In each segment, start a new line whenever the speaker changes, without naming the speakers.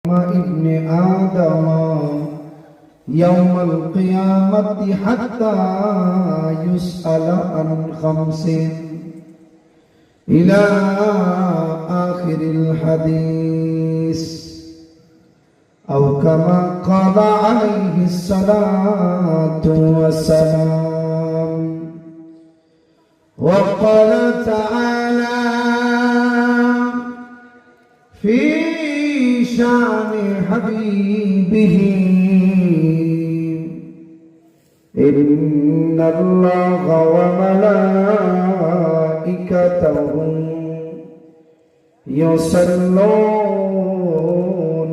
ابن آدم يوم القيامة حتى يسأل عن 5 إلى آخر الحديث أو كما قال عليه الصلاة والسلام. وقال تعالى في شان حبيبه إن الله وملائكته يصلون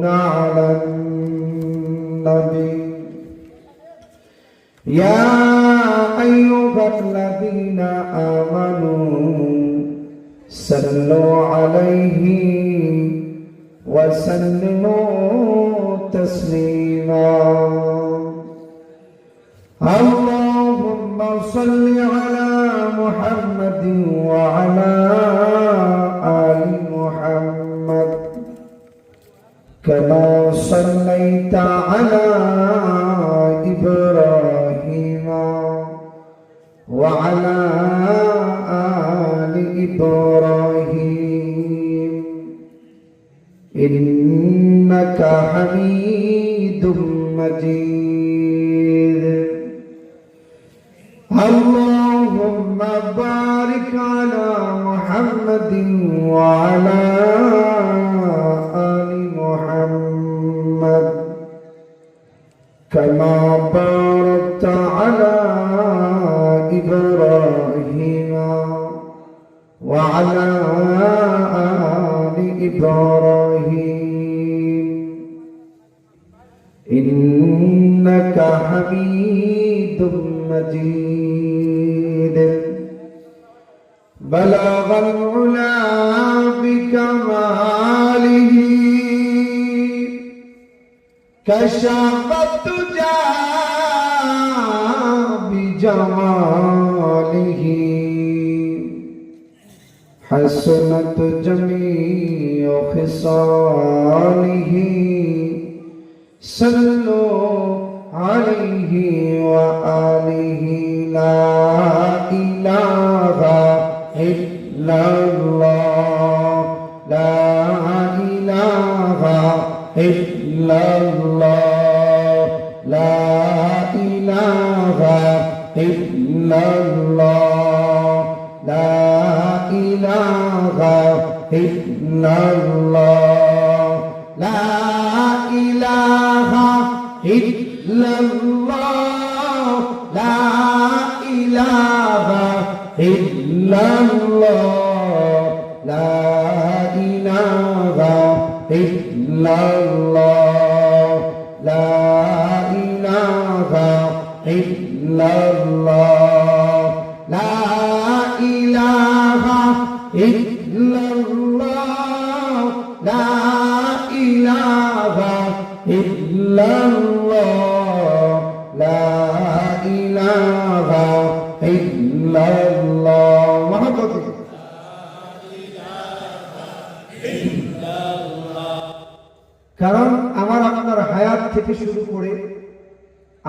على النبي يا أيها الذين آمنوا صلوا عليه وسلموا تسليما. اللهم صل على محمد وعلى آل محمد كما صليت على إبراهيم وعلى آل إبراهيم إنك حميد مجيد. اللهم بارك على محمد وعلى آل محمد كما باركت على إبراهيم وعلى آل إبراهيم إنك حميد مجيد. بلغ العلا بكماله كشف الدجى بجماله حسنت جميع خصاله صلوا عليه وآله. لا إله إلا الله لا إله إلا الله لا إله إلا الله لا إله إلا الله لا إله إلا الله لا إله إلا الله لا إله إلا الله لا إله إلا الله لا إله إلا الله لا إله إلا الله لا إله إلا الله. محبتي কারণ আমার আপনার হায়াত থেকে শুরু করে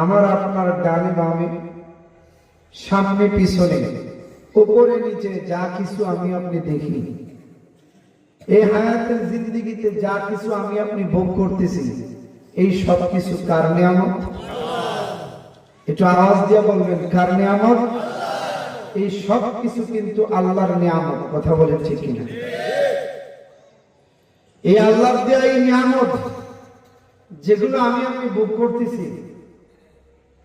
আমার আপনার ডানে বামে সামনে পিছনে উপরে নিচে যা কিছু আমি আপনি দেখি, এই হায়াতের জিন্দেগিতে যা কিছু আমি আপনি ভোগ করতেছি, এই সব কিছু কার নিয়ামত? একটু আওয়াজ দিয়ে বলবেন, কার নিয়ামত? এই সব কিছু কিন্তু আল্লাহর নিয়ামত। কথা বলেন ঠিক কিনা? এই আল্লাহর দেয়া এই নিয়ামত যেগুলো আমি আপনি ভোগ করতেছি,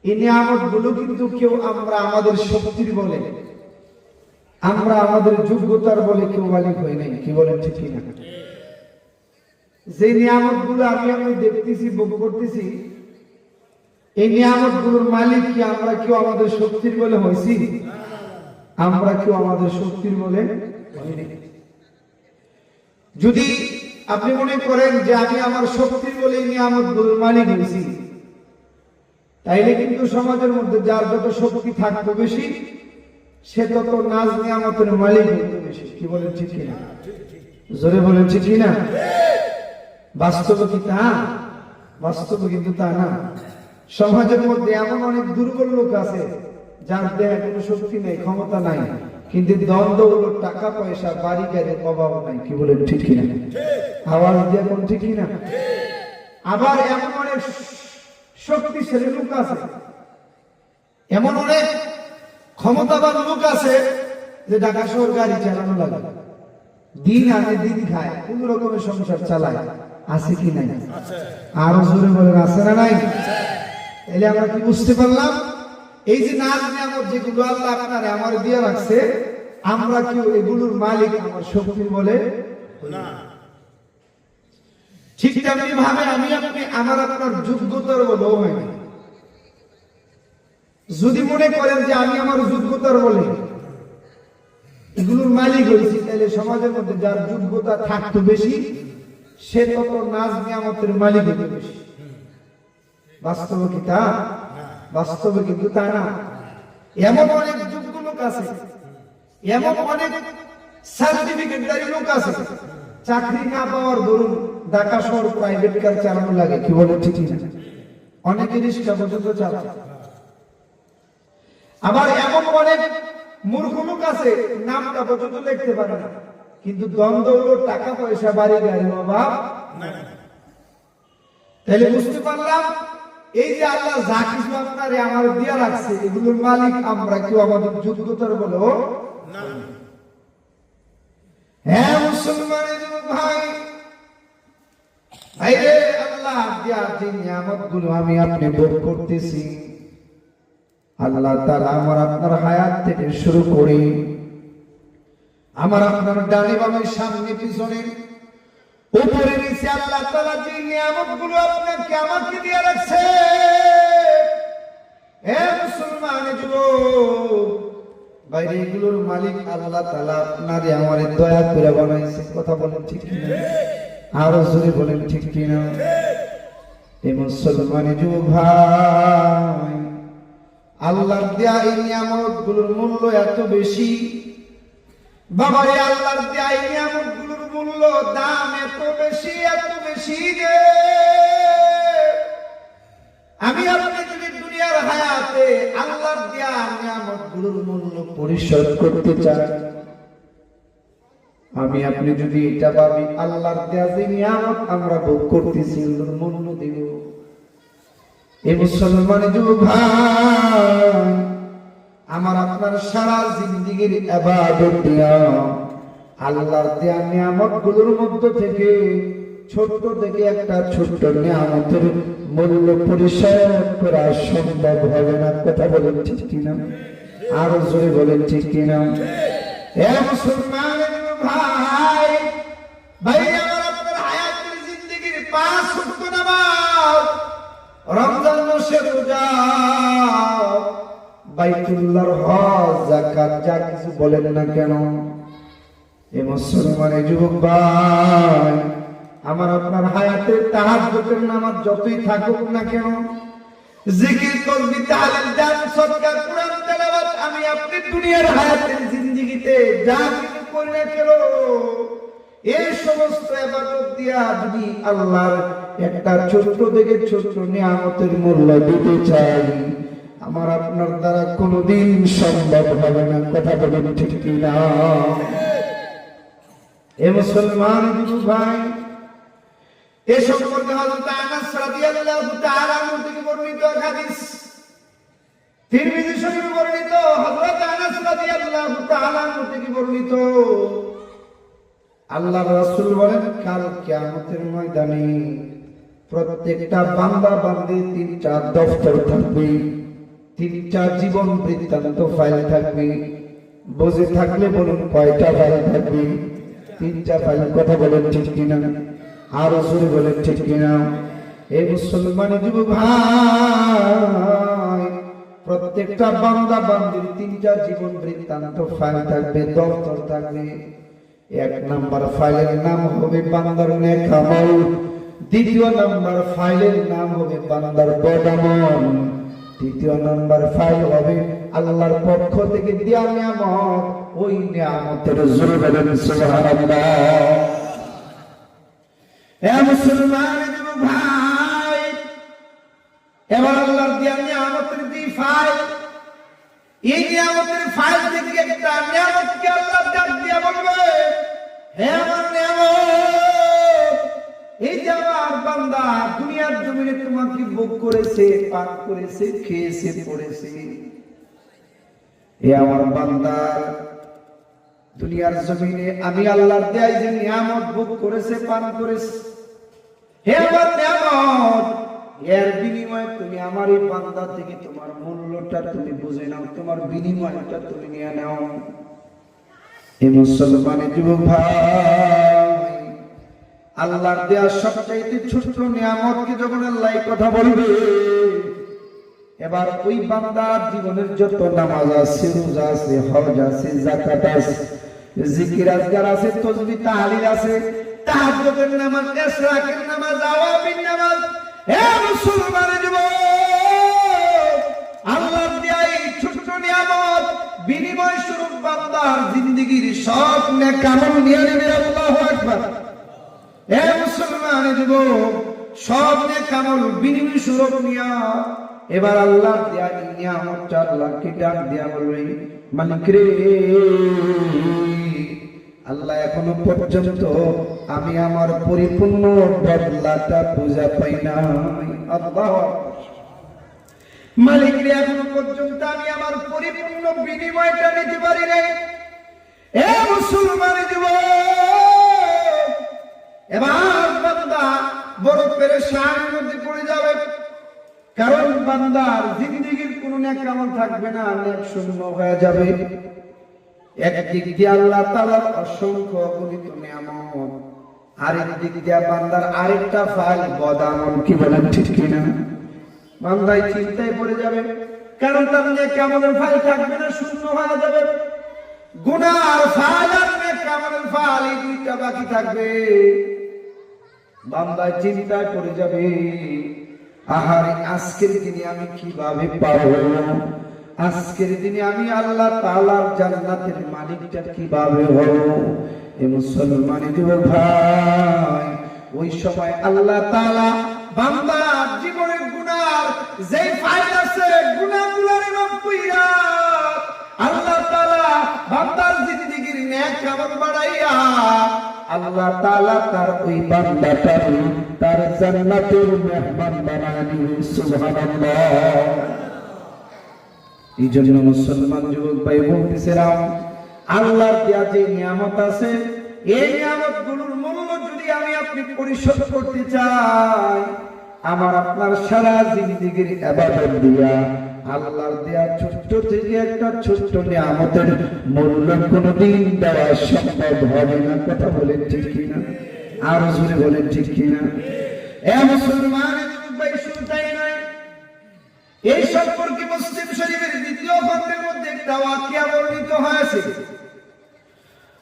এই নিয়ামত গুলো কিন্তু কেউ আমরা আমাদের শক্তির বলে, আমরা আমাদের যোগ্যতার বলে কেউ মালিক হই নাই। কি বলেন ঠিক কিনা? যে নিয়ামত গুলো আমি আপনি দেখতেছি, ভোগ করতেছি, এই নিয়ামত গুলোর মালিক কি আমরা কেউ আমাদের শক্তির বলে হয়েছি? আমরা কেউ আমাদের শক্তির বলে হইনি। যদি আপনি মনে করেন যে আমি আমার শক্তির বলে এই নিয়ামত গুলোর মালিক হয়েছি, তাইলে কিন্তু সমাজের মধ্যে যার যত শক্তি থাকতো বেশি, সে তত নাজ নিয়ামতের মালিক হইতে বেশি। কি বলেন ঠিক কিনা? জোরে বলেন ঠিক কিনা? বাস্তবে কি তা? বাস্তবে কিন্তু তা না। সমাজের মধ্যে এমন অনেক দুর্বল লোক আছে যার দেহে কোনো শক্তি নেই, ক্ষমতা নাই, কিন্তু দ্বন্দ্ব হলো টাকা পয়সা, বাড়ি গাড়ির অভাব নাই। কি বলেন ঠিক কিনা? আওয়াজ দিয়ে কোন ঠিক কিনা? আবার এমন অনেক শক্তিশালী লোক আছে, এমন অনেক ক্ষমতাবান লোক আছে যে ঢাকা শহর গাড়ি চালানো লাগে, দিন আনে দিন খায়, কোন রকমের সংসার চালায়। আছে কি নাই? আরো জোরে বলেন, আছে না নাই? তাহলে আমরা কি বুঝতে পারলাম? এই যে নাজ নিয়ামত যেগুলো আল্লাহ আপনারে আমার দিয়ে রাখছে, আমরা কি এগুলোর মালিক আমার শক্তির বলে না? ঠিক তেমনি ভাবে আমি আপনি আমার আপনার যোগ্যতার বলেও হয়নি। যদি মনে করেন যে আমি আমার যোগ্যতার বলে এগুলোর মালিক হয়েছি, তাহলে সমাজের মধ্যে যার যোগ্যতা থাকতো বেশি সে তত নাজ নিয়ামতের মালিক হতে বেশি। বাস্তবে কি তা? বাস্তবে কিন্তু তা না। এমন অনেক যোগ্য লোক আছে, এমন অনেক সার্টিফিকেটধারী লোক আছে, চাকরি না পাওয়ার দরুন ঢাকা শহর প্রাইভেট কার চালানো লাগে। কি বলে ঠিক না? অনেকে রিক্সা পর্যন্ত চালায়। আবার এমন অনেক মূর্খ লোক আছে, নামটা পর্যন্ত লিখতে পারে না, কিন্তু দ্বন্দ্ব হলো টাকা পয়সা, বাড়ি গাড়ির অভাব নাই। তাহলে বুঝতে পারলাম এই যে আল্লাহ যা কিছু আপনারে আমার দিয়া রাখছে এগুলোর মালিক আমরা, কেউ আমাদের যোগ্যতার বলেও না। হ্যাঁ মুসলমানের ভাই, আরে আল্লাহ দিয়া যে নিয়ামতগুলো আমি আপনি ভোগ করতেছি, আল্লাহ তাআলা আমার আপনার হায়াত থেকে শুরু করে আমার আপনার ডানে বামে সামনে পিছনে উপরে নিচে আল্লাহ তাআলা যে নিয়ামতগুলো আপনাকে আমাকে দিয়ে রাখছে, হে মুসলমান যুবক, বাইরে এগুলোর মালিক আল্লাহ তাআলা আপনারে আমারে দয়া করে বানাইছে। কথা বলেন ঠিক কিনা? আরো জোরে বলেন ঠিক কিনা? এই মুসলমান যুবক ভাই, আল্লাহর দেয়া এই নিয়ামতগুলোর মূল্য এত বেশি। বাবা, এই আল্লাহর দেয়া এই নিয়ামতগুলোর মূল্য, দাম এত বেশি, এত বেশি যে আমি আপনি যদি দুনিয়ার হায়াতে আল্লাহর দেয়া নিয়ামতগুলোর মূল্য পরিশোধ করতে চাই, আমি আপনি যদি এটা ভাবি আল্লাহর দেয়া যে নিয়ামত আমরা ভোগ করতেছি ওর মূল্য দেব। এই মুসলমান যুবক ভাই, আমার আপনার সারা জিন্দেগীর ইবাদত দিয়া আল্লাহর দেয়া নিয়ামতগুলোর মধ্য থেকে ছোট্ট থেকে একটা ছোট্ট নিয়ামতের মূল্য পরিশোধ করা সম্ভব হবে না। কথা বলেন ঠিক কিনা? আরো জোরে বলেন ঠিক কিনা? হে মুসলমান ভাই, ভাই আমার আপনার হায়াতের জিন্দেগীর 5 ওয়াক্ত নামাজ, রমজান মাসের রোজা, বাইতুল্লাহর হজ, যাকাত, যা কিছু বলেন না কেন, এ মুসলমানের যুবক ভাই, আমার আপনার হায়াতের তাহাজ্জুদের নামাজ যতই থাকুক না কেন, জিকির, তাসবিহ, তাহলিল, দান, সদকা, কুরআন তেলাওয়াত, আমি আপনি দুনিয়ার হায়াতের জিন্দেগিতে যা কিছু করি না কেন, এই সমস্ত ইবাদত দিয়া যদি আল্লাহর একটা ছোট্ট থেকে ছোট্ট নিয়ামতের মূল্য দিতে চাই, আমার আপনার দ্বারা কোনোদিন সম্ভব হবে না। কথা বলেন ঠিক কিনা? এ মুসলমান ভাই, এ সম্পর্কে হযরত আনাস রাদিয়াল্লাহু তাআলা আনহু থেকে বর্ণিত হাদিস, তিরমিজি শরীফে বর্ণিত, হযরত আনাস রাদিয়াল্লাহু তাআলা আনহু থেকে বর্ণিত, আল্লাহর রাসূল বলেন, কাল কিয়ামতের ময়দানে প্রত্যেকটা বান্দা বান্দি 3টা দফতর থাকবে, 3টা জীবন বৃত্তান্ত ফাইল থাকবে। বুঝে থাকলে বলুন কয়টা ফাইল থাকবে? 3টা ফাইল। কথা বলেন ঠিক কিনা? আরো জোরে বলেন ঠিক কিনা? এই মুসলমান যুবক ভাই, প্রত্যেকটা বান্দা বান্দির 3টা জীবন বৃত্তান্ত ফাইল থাকবে, দফতর থাকবে। 1 নাম্বার ফাইলের নাম হবে বান্দার নেক আমল, 2 নাম্বার ফাইলের নাম হবে বান্দার বদ আমল, 3 নাম্বার ফাইল হবে আল্লাহর পক্ষ থেকে দেয়া নিয়ামত। ওই নিয়ামতের জোরে বলেন সুবহানাল্লাহ। এ মুসলমান ভাই, এবার আল্লাহর দেয়া নিয়ামতের যে ফাইল, এই নিয়ামতের ফাইল থেকে একটা নিয়ামতকে আল্লাহ ডাক দিয়া বলবে, হে আমার নিয়ামত, এই যে আমার বান্দা দুনিয়ার জমিনে তোমাকে ভোগ করেছে, পান করেছে, খেয়েছে, পড়েছে, এ আমার বান্দা দুনিয়ার জমিনে আমি আল্লাহর দেয়া যে নিয়ামত ভোগ করেছে, পান করেছে, হে আমার নিয়ামত, এর বিনিময়ে তুমি আমার এই বান্দা থেকে তোমার মূল্যটা তুমি বুঝে নাও, তোমার বিনিময়টা তুমি নিয়ে নাও। এই মুসলমানের যুবক ভাই, আল্লাহর দেয়া সবচাইতে ছোট্ট নিয়ামতকে যখন আল্লাহ কথা বলবে, এবার ওই বান্দার জীবনের যত নামাজ আছে, রোজা আছে, হজ আছে, যাকাত আছে, জিকির আজকার আছে, তাসবিহ তাহলিল আছে, তাহাজ্জুদের নামাজ, ইশরাকের নামাজ, আওয়াবিন নামাজ, হে মুসলমানের যুবক, আল্লাহর দেয়া এই ছোট্ট নিয়ামত বিনিময় স্বরূপ বান্দার জিন্দেগীর সব নেক আমল নিয়ে নেবে। আল্লাহু আকবার। হে মুসলমানের যুবক, সব নেক আমল বিনিময় স্বরূপ নিয়া এবার আল্লাহর দেয়া এই নিয়ামতটা আল্লাহকে ডাক দিয়া বলবে, মালিক রে, আল্লাহ এখনো পর্যন্ত আমি আমার পরিপূর্ণ বদলাটা বুঝা পাই নাই। আল্লাহু মালিক রে, এখনো পর্যন্ত আমি আমার পরিপূর্ণ বিনিময়টা নিতে পারি নাই। এ মুসলমান যুবক, এবার বান্দা বড় পেরেশানির মধ্যে পড়ে যাবে, কারণ বান্দার জিন্দেগীর কোনো নেক আমল থাকবে না, নেক শূন্য হয়ে যাবে। একদিক দিয়ে আল্লাহ তাআলার অসংখ্য অগণিত নিয়ামত, আরেক দিক দিয়ে বান্দার আরেকটা ফাইল বদ আমল। কি বলেন ঠিক কিনা? বান্দাই চিন্তায় পড়ে যাবে, কারণ তার নেক আমলের ফাইল থাকবে না, শূন্য হয়ে যাবে। গুনার ফাইল আর নেক আমলের ফাইল, এই দুইটা বাকি থাকবে। বান্দাই চিন্তায় পড়ে যাবে, আহারে আজকের দিনে আমি কিভাবে পাবো, আজকের দিনে আমি আল্লাহ তাআলার জান্নাতের মালিকটা কিভাবে হব। এ মুসলমানের যুবক ভাই, ওই সময় আল্লাহ তাআলা বান্দার জীবনের গুনার যেই ফাইল আছে, গুনাহগুলোর মাফিরা আল্লাহ তাআলা বান্দার জিন্দেগীর নেক আমল বাড়াইয়া আল্লাহ তাআলা তার ওই বান্দাটার তার জান্নাতের মেহমান বানায় দিবেন। সুবহানাল্লাহ। এই জন্য মুসলমান যুবক ভাই বলতেছিলাম, আল্লাহর দেয়া যে নিয়ামত আছে, এই নিয়ামত গুলোর মূল্য যদি আমি আপনি পরিশোধ করতে চাই, আমার আপনার সারা জিন্দেগীর ইবাদত দিয়া আল্লাহর দেয়া ছোট্ট থেকে একটা ছোট্ট নিয়ামতের মূল্য কোনদিন দেওয়া সম্ভব হবে না। কথা বলেন ঠিক কিনা? আরো জোরে বলেন ঠিক কিনা? এ মুসলমানের যুবক ভাই, শুনতেই নয়, এই সম্পর্কে মুসলিম শরীফের দ্বিতীয় খণ্ডের মধ্যে একটা ওয়াকিয়া বর্ণিত হয়েছে।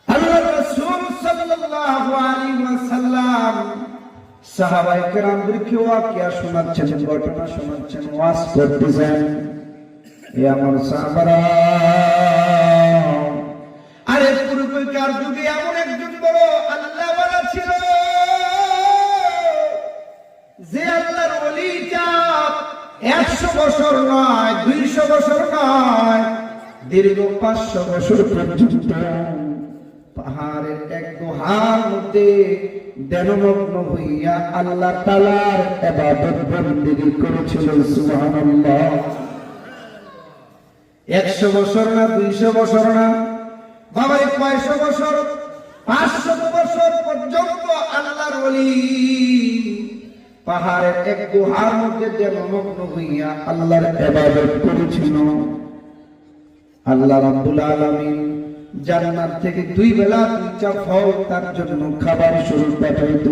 আল্লাহর রাসূল সাল্লাল্লাহু আলাইহি ওয়াসাল্লাম সাহাবায়ে কেরামদেরকে ওয়াকিয়া শোনাচ্ছেন, ঘটনা শোনাচ্ছেন, ওয়াজ করতেছেন। এ আমার সাহাবারা, আরে পূর্বকার যুগে এমন একজন বড় আল্লাহওয়ালা ছিল, যে আল্লাহর ওলিটা 100 বছর নয়, 200 বছর নয়, দীর্ঘ 500 বছর পর্যন্ত পাহাড়ের এক গুহার মধ্যে ধ্যানমগ্ন হইয়া আল্লাহ তাআলার ইবাদত বন্দেগী করেছিল। সুবহানাল্লাহ। 100 বছর না, 200 বছর না, বাবারে 500 বছর, 500 বছর পর্যন্ত আল্লাহর ওলি পাহাড়ের এক গুহার মধ্যে ধ্যানমগ্ন হইয়া আল্লাহর ইবাদত করেছিল। আল্লাহ রাব্বুল আলামিন জান্নাত থেকে 2 বেলা 2টা ফল তার জন্য খাবার স্বরূপ পাঠাইত।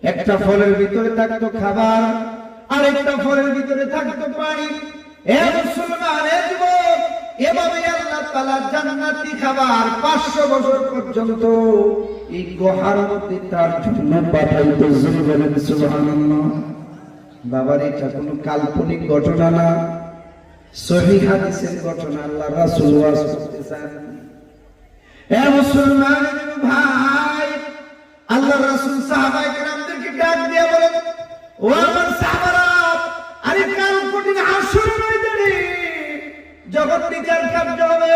একটা ফলের ভিতরে থাকতো খাবার, আর একটা ফলের ভিতরে থাকতো পানি। এ মুসলমান, এ যুবক, এভাবে আল্লাহ তাআলা জান্নাতি খাবার 500 বছর পর্যন্ত এই গুহার মধ্যে তার জন্য পাঠাইত। বলেন সুবহানাল্লাহ। বাবার, এটা কোনো কাল্পনিক ঘটনা না, সহিহ হাদিসের ঘটনা। আল্লাহ রাসূল ওয়াজ করতেছেন। এ মুসলমান ভাই, আল্লাহ রাসূল সাহাবায়ে কেরামদেরকে ডাক দিয়ে বলেন, ও আমার সাহাবারা, আরে কাল কঠিন হাসরের ময়দানে যখন বিচার কার্য হবে,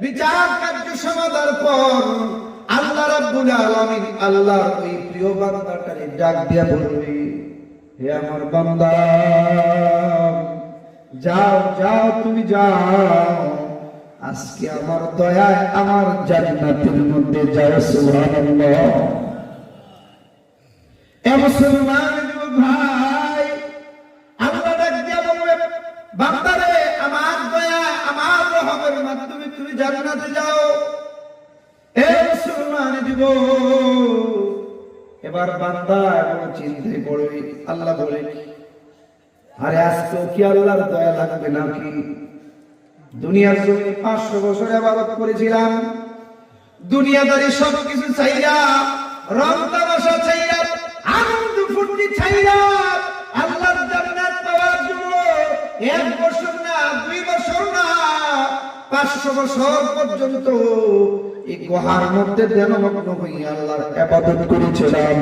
বিচার কার্য সমাধানের পর আল্লাহ রাব্বুল আলামিন আল্লাহর ওই প্রিয় বান্দাটাকে ডাক দিয়ে বলবে, হে আমার বান্দা, যাও যাও তুমি যাও, আজকে আমার দয়ায় আমার জান্নাতের মধ্যে যাও। সুবহানাল্লাহ। এ মুসলমান ভাই, আল্লাহ ডাক দিয়ে বলবে, বান্দারে, আমার দয়া আমার রহমের মাধ্যমে তুমি জান্নাতে যাও। এ মুসলমান যুবক, এবার বান্দা এমন চিন্তায় পড়বে, আল্লাহ বলে, আরে আজকেও কি আল্লাহর দয়া লাগবে নাকি? দুনিয়ার জমিনে 500 বছর ইবাদত করেছিলাম, দুনিয়াদারি সবকিছু চাইরা, রং তামাশা চাইরা, আনন্দ ফুর্তি চাইরা আল্লাহর জান্নাত পাওয়ার জন্য 1 বছর না, 2 বছর না, 500 বছর পর্যন্ত এই গুহার মধ্যে ধ্যানমগ্ন হইয়া আল্লাহর ইবাদত করেছিলাম।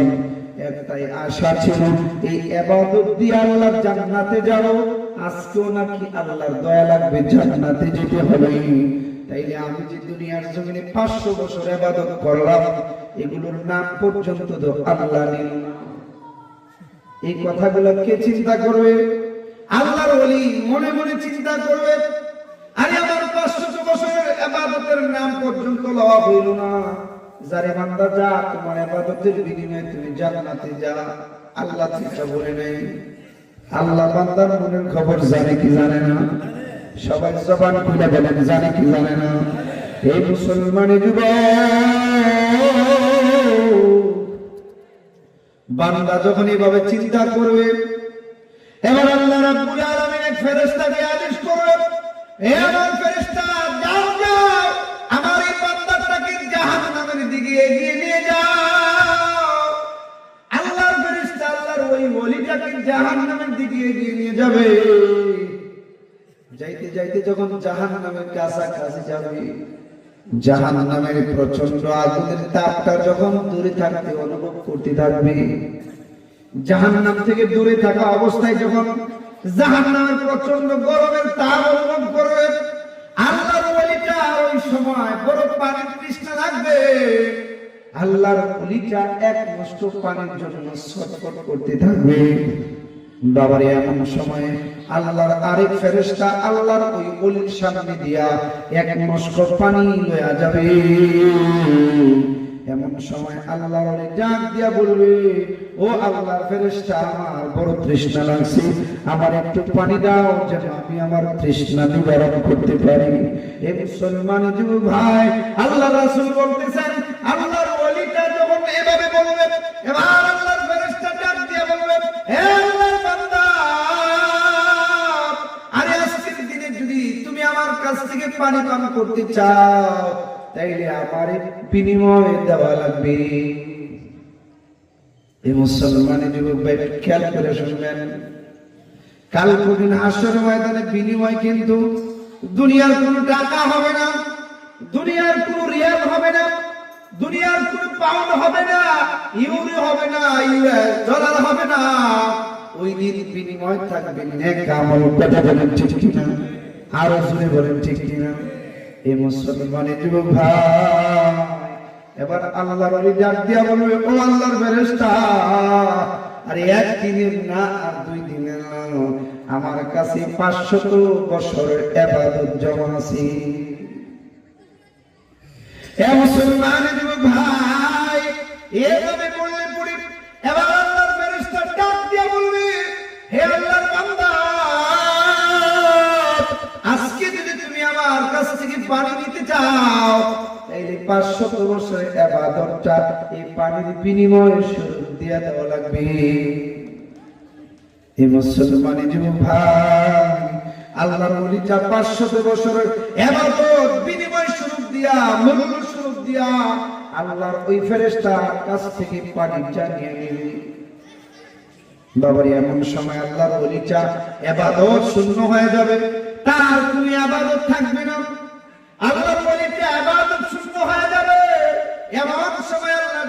একটাই আশা ছিল, এই ইবাদত দিয়ে আল্লাহর জান্নাতে যাব। আজকেও নাকি আল্লাহর দয়া লাগবে, জান্নাতে যেতে হবে। তাইলে আমি যে দুনিয়ার জমিনে 500 বছর ইবাদত করলাম, এগুলোর নাম পর্যন্ত তো আল্লাহ নিল না। এই কথাগুলো কে চিন্তা করবে? আল্লাহর ওলি মনে মনে চিন্তা করবে, আরে আমার 500 বছরের ইবাদতের নাম পর্যন্ত লওয়া হইল না। যারে বান্দা, যা, তোমার ইবাদতের বিনিময়ে তুমি জান্নাতে যা। আল্লাহ চিন্তা বলে নাই। আল্লাহ বান্দার মনের খবর জানে কি জানে না? সবাই জবান খুলে বলেন, জানে কি জানে না? এই মুসলমানের যুবক, বান্দা যখন এইভাবে চিন্তা করবে, এবার আল্লাহ রাব্বুল আলামিন এক ফেরেশতাকে আদেশ করবে, হে আমার ফেরেশতা, যাও যাও, আমার এই বান্দাটাকে জাহান্নামের দিকে এগিয়ে নিয়ে যাও। আল্লাহর ফেরেশতা আল্লাহর ওই ওলিটাকে জাহান্নামের দিকে এগিয়ে নিয়ে যাবে। যাইতে যাইতে যখন জাহান্নামের কাছাকাছি যাবে, জাহান্নামের প্রচন্ড আগুনের তাপটা যখন দূরে থাকতে অনুভব করতে থাকবে, জাহান্নাম থেকে দূরে থাকা অবস্থায় যখন জাহান্নামের প্রচন্ড গরমের তাপ অনুভব করবে, আল্লাহর ওলিটা ওই সময় বড় পানির তৃষ্ণা লাগবে। আল্লাহর ওলিটা এক মুষ্ঠ পানির জন্য ছটফট করতে থাকবে। বাবারে, এমন সময় আল্লাহর আরেক ফেরেশতা আল্লাহর ওই ওলির সামনে দিয়া এক মস্ক পানি লয়া যাবে। এমন সময় আল্লাহর ওলি ডাক দিয়া বলবে, ও আল্লাহর ফেরেশতা, আমার বড় তৃষ্ণা লাগছে, আমার একটু পানি দাও যেন আমি আমার তৃষ্ণা নিবারণ করতে পারি। এ মুসলমান যুবক ভাই, আল্লাহ রাসূল বলতেছেন, আল্লাহর ওলিটা যখন এভাবে বলবে, এবার আল্লাহর ফেরেশতা ডাক দিয়া বলবে, হে আল্লাহর বান্দা, আরে আজকের দিনে যদি তুমি আমার কাছ থেকে পানি পান করতে চাও, তাইলে আমার বিনিময় দেওয়া লাগবে। এই মুসলমানের যুবক ভাই, খেয়াল করে শুনবেন, কাল কঠিন হাসরের ময়দানে বিনিময় কিন্তু দুনিয়ার কোনো টাকা হবে না, দুনিয়ার কোনো রিয়াল হবে না, দুনিয়ার কোনো পাউন্ড হবে না, ইউরো হবে না, ইউএস ডলার হবে না। ওই দিন বিনিময় থাকবে নেক আমল। কথা বলেন ঠিক কিনা? আরো জোরে বলেন ঠিক কিনা? এই মুসলমানের যুবক ভাই, এবার আল্লাহর ওলি ডাক দিয়া বলবে, ও আল্লাহর ফেরেশতা, আরে এক দিনের না আর 2 দিনের না, আমার কাছে 500 বছরের ইবাদত জমা আছে। এ মুসলমানের যুবক ভাই, এভাবে বললে পড়ে এবার আল্লাহর ফেরেশতা ডাক দিয়া বলবে, হে আল্লাহর বান্দা, আজকে যদি তুমি আমার কাছ থেকে পানি নিতে চাও, তাইলে 500 বছরের ইবাদতটা এই পানির বিনিময়ে স্বরূপ দিয়ে দেওয়া লাগবে। এই মুসলমানের যুবক ভাই, আল্লাহর ওলিটা 500 বছরের ইবাদত বিনিময় স্বরূপ দিয়া, মূল্য স্বরূপ দিয়া আল্লাহর ওই ফেরেশতার কাছ থেকে পানিটা নিয়ে নেবে। বাবারে, এমন সময় আল্লাহর ওলিটা ইবাদত শূন্য হয়ে যাবে, তার কোনো ইবাদত থাকবে না। আল্লাহর ওলিটা ইবাদত শূন্য হয়ে যাবে। এমন সময় আল্লাহ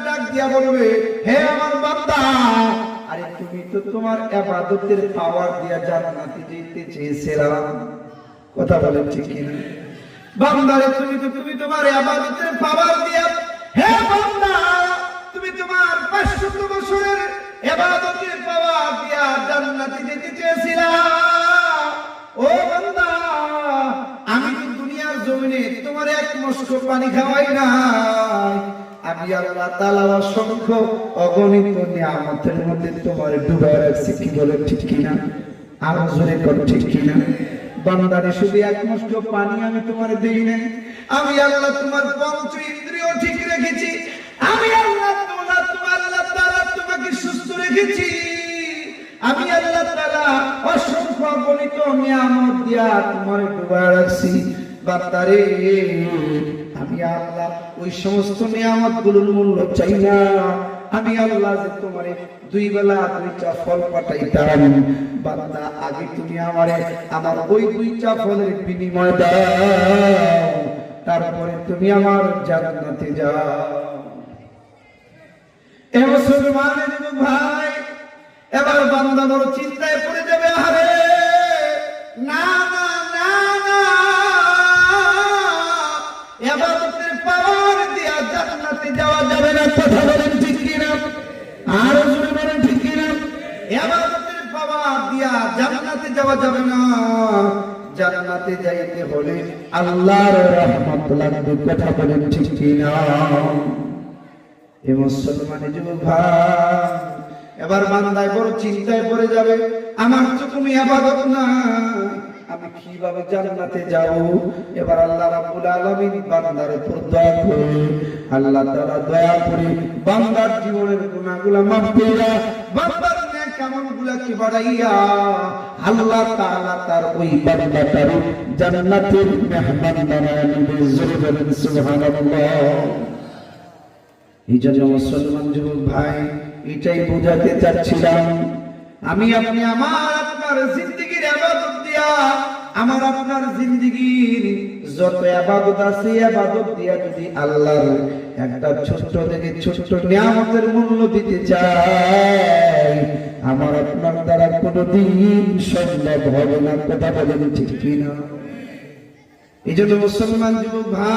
দিয়া বলবে, হে আমার বান্দা, আরে তুমি তো তোমার ইবাদতের পাওয়ার দিয়া জান্নাতে যেতে চেয়েছিলাম। কথা বলেন ঠিক কিনা? বান্দারে তুমি তোমার ইবাদতের পাওয়ার দিয়া, হে বান্দা, তুমি তোমার 500 বছরের ইবাদতের পাওয়ার দিয়া জান্নাতে যেতে চেয়েছিলা। ও বান্দা, আমি তো দুনিয়ার জমিনে তোমার এক মস্ক পানি খাওয়াই নাই, আমি আল্লাহ তাআলা অসংখ্য অগণিত নিয়ামতের মধ্যে তোমার ডুবায় রাখছি। কি বলে ঠিক কিনা? আর জোরে কর ঠিক কিনা? বান্দারে শুধু এক মস্ক পানি আমি তোমার দেই নাই, আমি আল্লাহ তোমার পঞ্চ ইন্দ্রিয় ঠিক রেখেছি, আমি আল্লাহ তাআলা তোমাকে সুস্থ রেখেছি, আমি আল্লাহ তাআলা অসংখ্য অগণিত নিয়ামত দিয়া তোমার ডুবায় রাখছি। বান্দারে, আমি আল্লাহ ওই সমস্ত নিয়ামত গুলোর মূল্য চাই না, আমি আল্লাহ যে তোমারে 2 বেলা 2টা ফল পাঠাইতাম, বান্দা আগে তুমি আমারে আমার ওই 2টা ফলের বিনিময় দাও, তারপরে তুমি আমার জান্নাতে যাও। এ মুসলমানের ভাই, এবার বান্দা বড় চিন্তায় পড়ে যাবে, আরে না না না না, ইবাদতের পাওয়ার দিয়া জান্নাতে যাওয়া যাবে না। কথা বলেন ঠিক কিনা? আর জোরে বলেন ঠিক কিনা? ইবাদতের পাওয়ার দিয়া জান্নাতে যাওয়া যাবে না। জান্নাতে যাইতে হলে আল্লাহর রহমত লাগবে। কথা বলেন ঠিক কিনা? এ মুসলমানের যুবক ভাই, এবার বান্দায় বড় চিন্তায় পড়ে যাবে, আমার তো কোনো ইবাদত নাই, আমি কিভাবে জান্নাতে যাব? এবার আল্লাহ রাব্বুল আলামিন বান্দার উপর দয়া করে, আল্লাহ তাআলা দয়া করে বান্দার জীবনের গুনাহগুলো মাফ কইরা, বান্দার নেক আমলগুলোকে বাড়াইয়া আল্লাহ তাআলা তার ওই বান্দাটার জান্নাতের মেহমান বানায় নিবে। জোরে বলেন সুবহানাল্লাহ। এই জন্য মুসলমান যুবক ভাই, এটাই বোঝাতে চাচ্ছিলাম, আমি আপনি আমার আপনার জিন্দেগির ইবাদত দিয়া, আমার আপনার জিন্দেগির যত ইবাদত আছে, ইবাদত দিয়া যদি আল্লাহর একটা ছোট্ট থেকে ছোট্ট নিয়ামতের মূল্য দিতে চাই, আমার আপনার দ্বারা কোনোদিন সম্ভব হবে না। কথা বলেন ঠিক কিনা? এই জন্য মুসলমান যুবক ভাই,